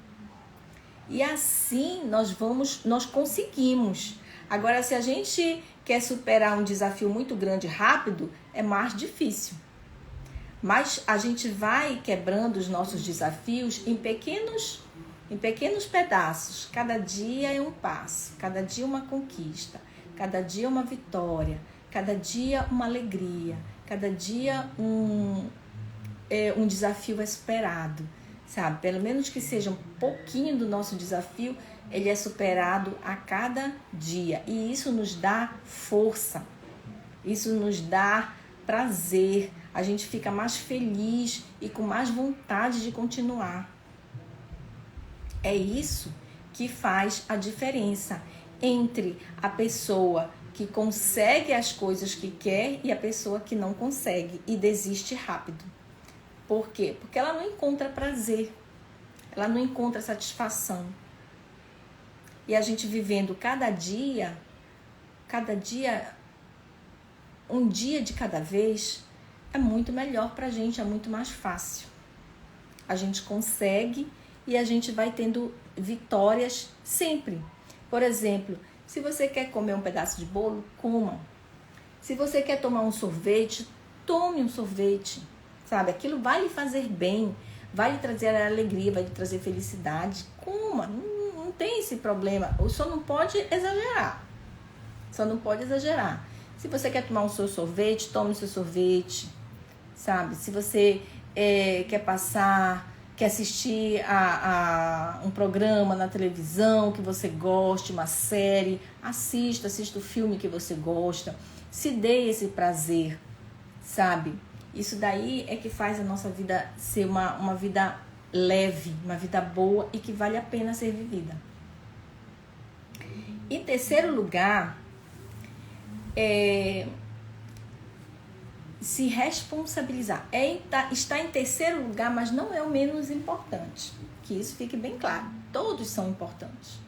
E assim nós conseguimos. Agora, se a gente quer superar um desafio muito grande rápido, é mais difícil. Mas a gente vai quebrando os nossos desafios em pequenos pedaços. Cada dia é um passo, cada dia uma conquista, cada dia uma vitória, cada dia uma alegria, cada dia um desafio é superado, sabe? Pelo menos que seja um pouquinho do nosso desafio, ele é superado a cada dia. E isso nos dá força, isso nos dá prazer, a gente fica mais feliz e com mais vontade de continuar. É isso que faz a diferença entre a pessoa que consegue as coisas que quer e a pessoa que não consegue e desiste rápido. Por quê? Porque ela não encontra prazer, ela não encontra satisfação. E a gente vivendo cada dia, um dia de cada vez, é muito melhor pra gente, é muito mais fácil. A gente consegue e a gente vai tendo vitórias sempre. Por exemplo, se você quer comer um pedaço de bolo, coma. Se você quer tomar um sorvete, tome um sorvete. Sabe? Aquilo vai lhe fazer bem, vai lhe trazer alegria, vai lhe trazer felicidade. Coma, não tem esse problema. Só não pode exagerar. Só não pode exagerar. Se você quer tomar um seu sorvete, tome o seu sorvete. Sabe? Se você quer assistir a um programa na televisão que você goste, uma série, assista o filme que você gosta. Se dê esse prazer, sabe? Isso daí é que faz a nossa vida ser uma vida leve, uma vida boa e que vale a pena ser vivida. Em terceiro lugar, se responsabilizar. Está em terceiro lugar, mas não é o menos importante. Que isso fique bem claro. Todos são importantes.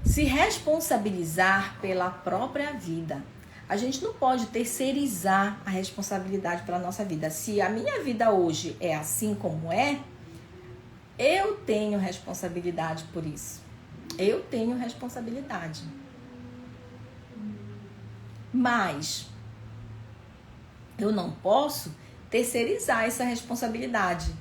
Se responsabilizar pela própria vida. A gente não pode terceirizar a responsabilidade pela nossa vida. Se a minha vida hoje é assim como é, eu tenho responsabilidade por isso. Eu tenho responsabilidade. Mas eu não posso terceirizar essa responsabilidade.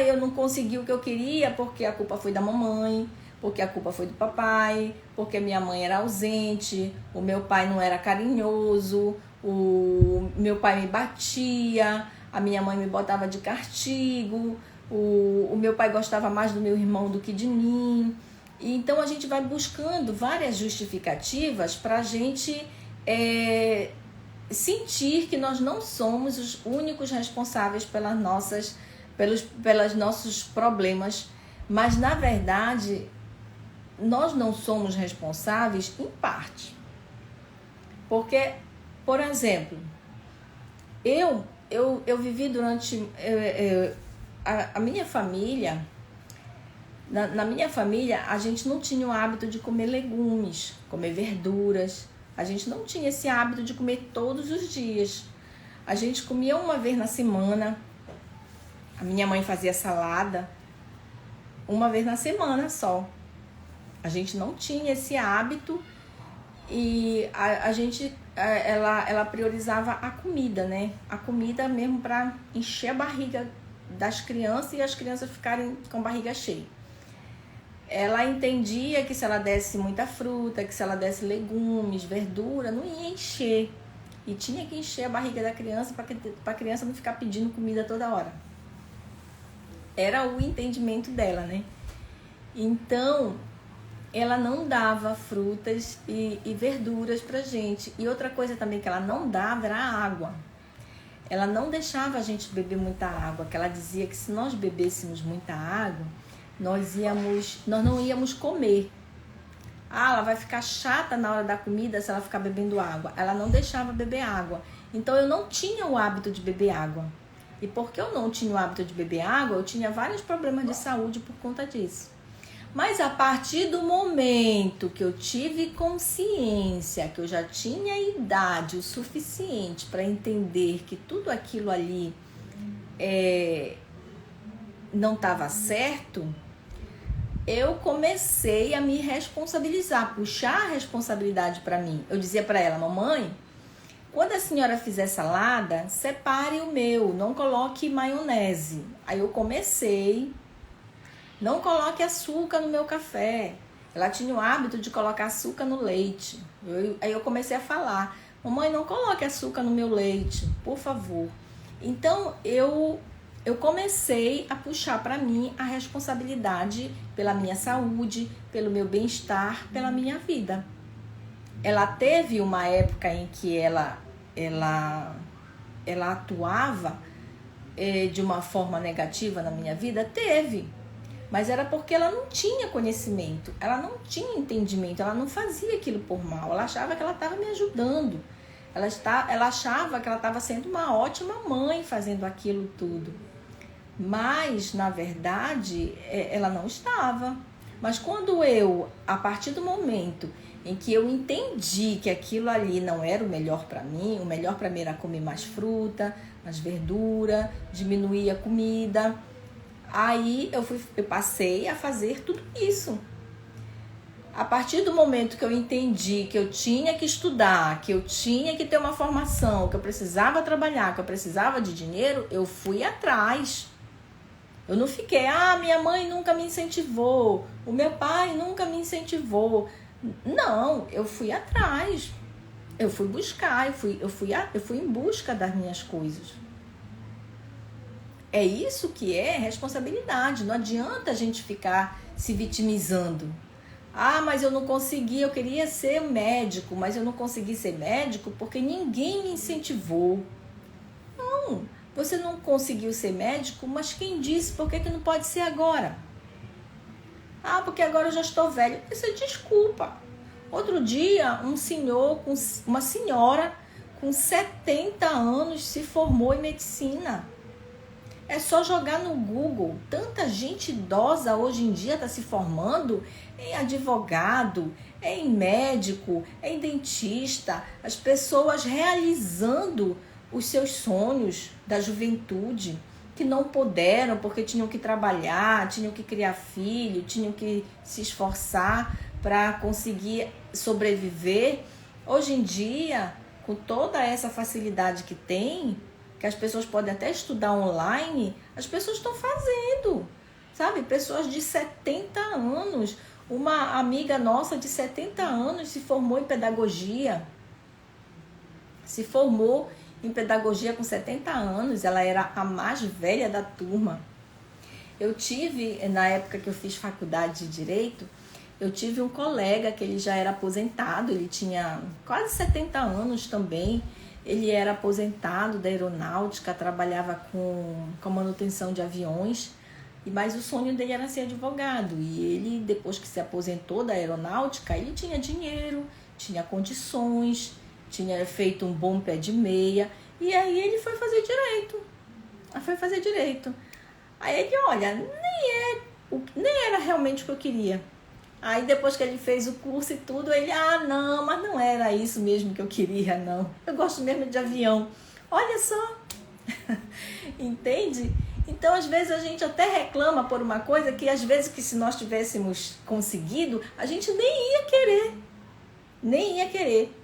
Eu não consegui o que eu queria porque a culpa foi da mamãe, porque a culpa foi do papai, porque minha mãe era ausente, o meu pai não era carinhoso, o meu pai me batia, a minha mãe me botava de castigo, o meu pai gostava mais do meu irmão do que de mim. E então a gente vai buscando várias justificativas para a gente sentir que nós não somos os únicos responsáveis pelos nossos problemas, mas na verdade nós não somos responsáveis em parte. Porque, por exemplo, eu vivi durante a minha família, na minha família a gente não tinha o hábito de comer legumes, comer verduras. A gente não tinha esse hábito de comer todos os dias. A gente comia uma vez na semana. A minha mãe fazia salada uma vez na semana só. A gente não tinha esse hábito e ela priorizava a comida, né? A comida mesmo para encher a barriga das crianças e as crianças ficarem com a barriga cheia. Ela entendia que se ela desse muita fruta, que se ela desse legumes, verdura, não ia encher. E tinha que encher a barriga da criança para a criança não ficar pedindo comida toda hora. Era o entendimento dela, né? Então, ela não dava frutas e verduras pra gente. E outra coisa também que ela não dava era a água. Ela não deixava a gente beber muita água, que ela dizia que se nós bebêssemos muita água, nós não íamos comer. Ela vai ficar chata na hora da comida se ela ficar bebendo água. Ela não deixava beber água. Então eu não tinha o hábito de beber água. E porque eu não tinha o hábito de beber água, eu tinha vários problemas de saúde por conta disso. Mas a partir do momento que eu tive consciência, que eu já tinha idade o suficiente para entender que tudo aquilo ali não estava certo, eu comecei a me responsabilizar, puxar a responsabilidade para mim. Eu dizia para ela: mamãe, Quando a senhora fizer salada, separe o meu, não coloque maionese. Aí eu comecei, não coloque açúcar no meu café. Ela tinha o hábito de colocar açúcar no leite. Aí eu comecei a falar, mamãe, não coloque açúcar no meu leite, por favor. Então eu comecei a puxar para mim a responsabilidade pela minha saúde, pelo meu bem-estar, pela minha vida. Ela teve uma época em que ela atuava de uma forma negativa na minha vida? Teve. Mas era porque ela não tinha conhecimento, ela não tinha entendimento, ela não fazia aquilo por mal, ela achava que ela estava me ajudando, ela achava que ela estava sendo uma ótima mãe fazendo aquilo tudo. Mas, na verdade, ela não estava. Mas quando a partir do momento em que eu entendi que aquilo ali não era o melhor para mim, o melhor para mim era comer mais fruta, mais verdura, diminuir a comida, aí eu passei a fazer tudo isso. A partir do momento que eu entendi que eu tinha que estudar, que eu tinha que ter uma formação, que eu precisava trabalhar, que eu precisava de dinheiro, eu fui atrás. Eu não fiquei, minha mãe nunca me incentivou, o meu pai nunca me incentivou. Não, eu fui atrás. Eu fui buscar, eu fui em busca das minhas coisas. É isso que é responsabilidade. Não adianta a gente ficar se vitimizando. Mas eu não consegui, eu queria ser médico, mas eu não consegui ser médico porque ninguém me incentivou. Não, você não conseguiu ser médico, mas quem disse? Por que não pode ser agora? Porque agora eu já estou velho. Isso é desculpa. Outro dia, uma senhora com 70 anos se formou em medicina. É só jogar no Google. Tanta gente idosa hoje em dia está se formando em advogado, em médico, em dentista. As pessoas realizando os seus sonhos da juventude, que não puderam porque tinham que trabalhar, tinham que criar filho, tinham que se esforçar para conseguir sobreviver. Hoje em dia, com toda essa facilidade que tem, que as pessoas podem até estudar online, as pessoas estão fazendo, sabe? Pessoas de 70 anos. Uma amiga nossa de 70 anos se formou em pedagogia. Se formou em pedagogia com 70 anos. Ela era a mais velha da turma. Eu tive, na época que eu fiz faculdade de Direito, eu tive um colega que ele já era aposentado, ele tinha quase 70 anos também. Ele era aposentado da aeronáutica, trabalhava com manutenção de aviões, mas o sonho dele era ser advogado. E ele, depois que se aposentou da aeronáutica, ele tinha dinheiro, tinha condições, tinha feito um bom pé de meia, e aí ele foi fazer direito. Aí ele, olha, nem era realmente o que eu queria. Aí depois que ele fez o curso e tudo, ele, não, mas não era isso mesmo que eu queria, não. Eu gosto mesmo de avião. Olha só. Entende? Então, às vezes, a gente até reclama por uma coisa que, às vezes, que se nós tivéssemos conseguido, a gente nem ia querer.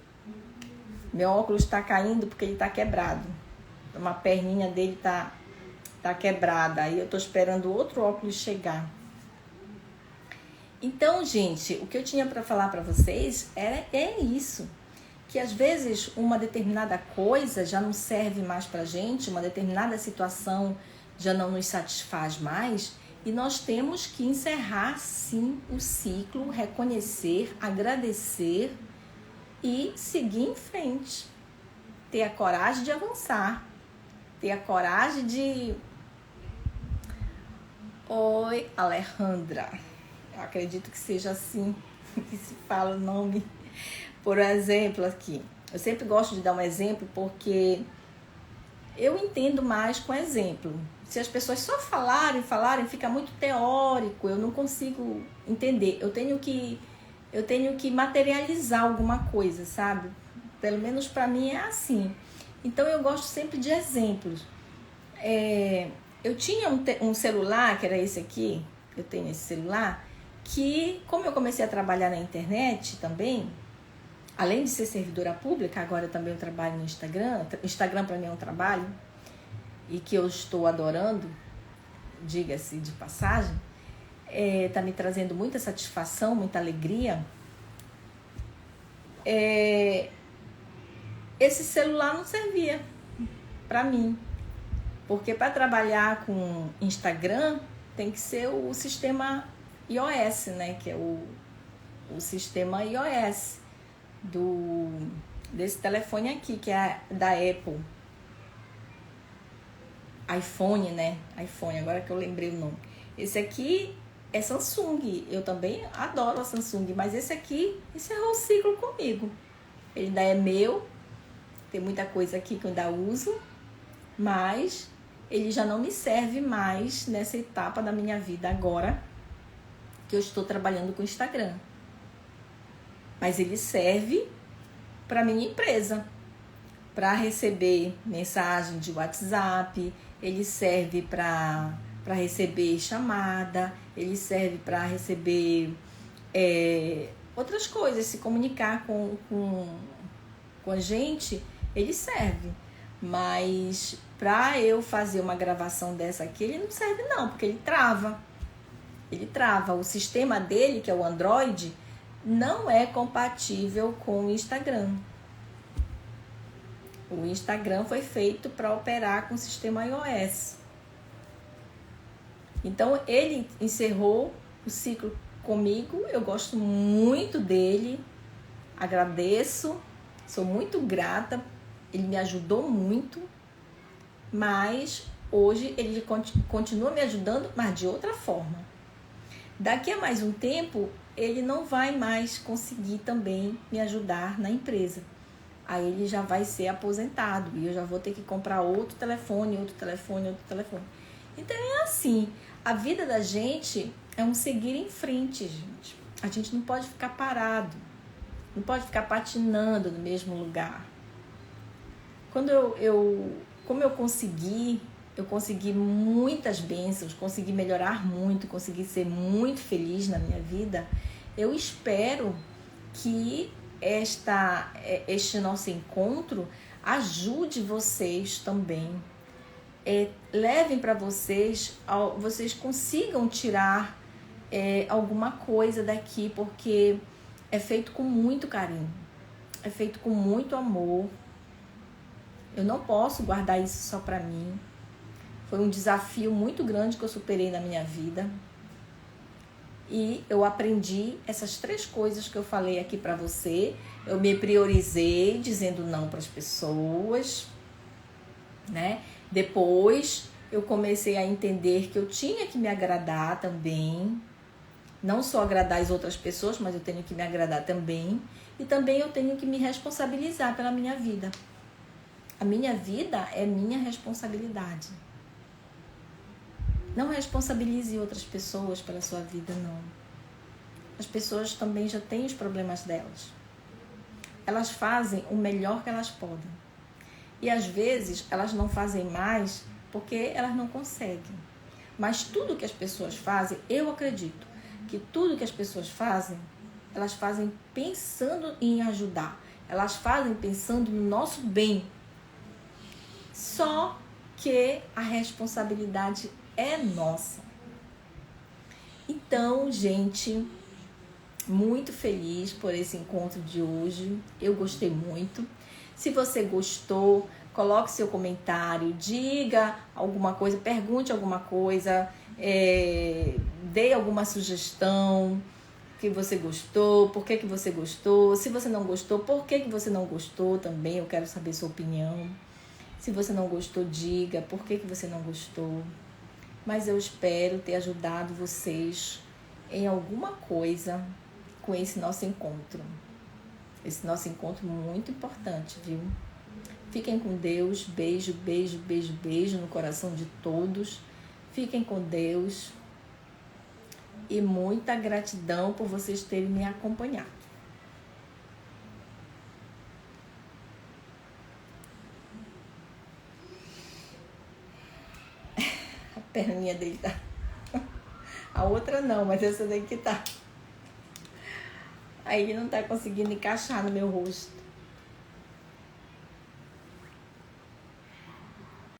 Meu óculos está caindo porque ele está quebrado. Uma perninha dele tá quebrada. Aí eu estou esperando o outro óculos chegar. Então, gente, o que eu tinha para falar para vocês é isso. Que às vezes uma determinada coisa já não serve mais para a gente, uma determinada situação já não nos satisfaz mais, e nós temos que encerrar sim o ciclo, reconhecer, agradecer e seguir em frente. Ter a coragem de avançar, ter a coragem de... Oi, Alejandra. Eu acredito que seja assim que se fala o nome. Por exemplo, aqui. Eu sempre gosto de dar um exemplo porque eu entendo mais com exemplo. Se as pessoas só falarem, fica muito teórico. Eu não consigo entender. Eu tenho que materializar alguma coisa, sabe? Pelo menos para mim é assim. Então eu gosto sempre de exemplos. Eu tinha um celular, que era esse aqui. Eu tenho esse celular. Que, como eu comecei a trabalhar na internet também, além de ser servidora pública, agora também eu trabalho no Instagram. Instagram para mim é um trabalho e que eu estou adorando, diga-se de passagem, tá me trazendo muita satisfação, muita alegria. Esse celular não servia para mim, porque para trabalhar com Instagram tem que ser o sistema iOS, né? Que é o sistema iOS desse telefone aqui, que é da Apple. iPhone, né? iPhone, agora que eu lembrei o nome. Esse aqui é Samsung. Eu também adoro a Samsung, mas esse aqui encerrou o ciclo comigo. Ele ainda é meu, tem muita coisa aqui que eu ainda uso, mas ele já não me serve mais nessa etapa da minha vida agora que eu estou trabalhando com o Instagram. Mas ele serve para minha empresa, para receber mensagem de WhatsApp, ele serve para receber chamada, ele serve para receber outras coisas, se comunicar com a gente, ele serve. Mas para eu fazer uma gravação dessa aqui, ele não serve não, porque ele trava. Ele trava. O sistema dele, que é o Android, não é compatível com o Instagram. O Instagram foi feito para operar com o sistema iOS. Então, ele encerrou o ciclo comigo. Eu gosto muito dele, agradeço, sou muito grata. Ele me ajudou muito, mas hoje ele continua me ajudando, mas de outra forma. Daqui a mais um tempo, ele não vai mais conseguir também me ajudar na empresa. Aí ele já vai ser aposentado e eu já vou ter que comprar outro telefone. Então é assim, a vida da gente é um seguir em frente, gente. A gente não pode ficar parado, não pode ficar patinando no mesmo lugar. Como eu consegui muitas bênçãos, consegui melhorar muito, consegui ser muito feliz na minha vida. Eu espero que este nosso encontro ajude vocês também. Levem para vocês consigam tirar alguma coisa daqui, porque é feito com muito carinho, é feito com muito amor. Eu não posso guardar isso só para mim. Foi um desafio muito grande que eu superei na minha vida. E eu aprendi essas 3 coisas que eu falei aqui para você. Eu me priorizei dizendo não para as pessoas, né? Depois eu comecei a entender que eu tinha que me agradar também. Não só agradar as outras pessoas, mas eu tenho que me agradar também. E também eu tenho que me responsabilizar pela minha vida. A minha vida é minha responsabilidade. Não responsabilize outras pessoas pela sua vida, não. As pessoas também já têm os problemas delas. Elas fazem o melhor que elas podem. E às vezes elas não fazem mais porque elas não conseguem. Mas tudo que as pessoas fazem, eu acredito que tudo que as pessoas fazem, elas fazem pensando em ajudar. Elas fazem pensando no nosso bem. Só que a responsabilidade é nossa. Então, gente, muito feliz por esse encontro de hoje. Eu gostei muito. Se você gostou, coloque seu comentário, diga alguma coisa, pergunte alguma coisa, dê alguma sugestão que você gostou, por que você gostou. Se você não gostou, por que você não gostou também, eu quero saber sua opinião. Se você não gostou, diga por que você não gostou. Mas eu espero ter ajudado vocês em alguma coisa com esse nosso encontro. Esse nosso encontro muito importante, viu? Fiquem com Deus. Beijo, beijo, beijo, beijo no coração de todos. Fiquem com Deus. E muita gratidão por vocês terem me acompanhado. A perninha dele tá... A outra não, mas essa daqui tá... Aí não tá conseguindo encaixar no meu rosto.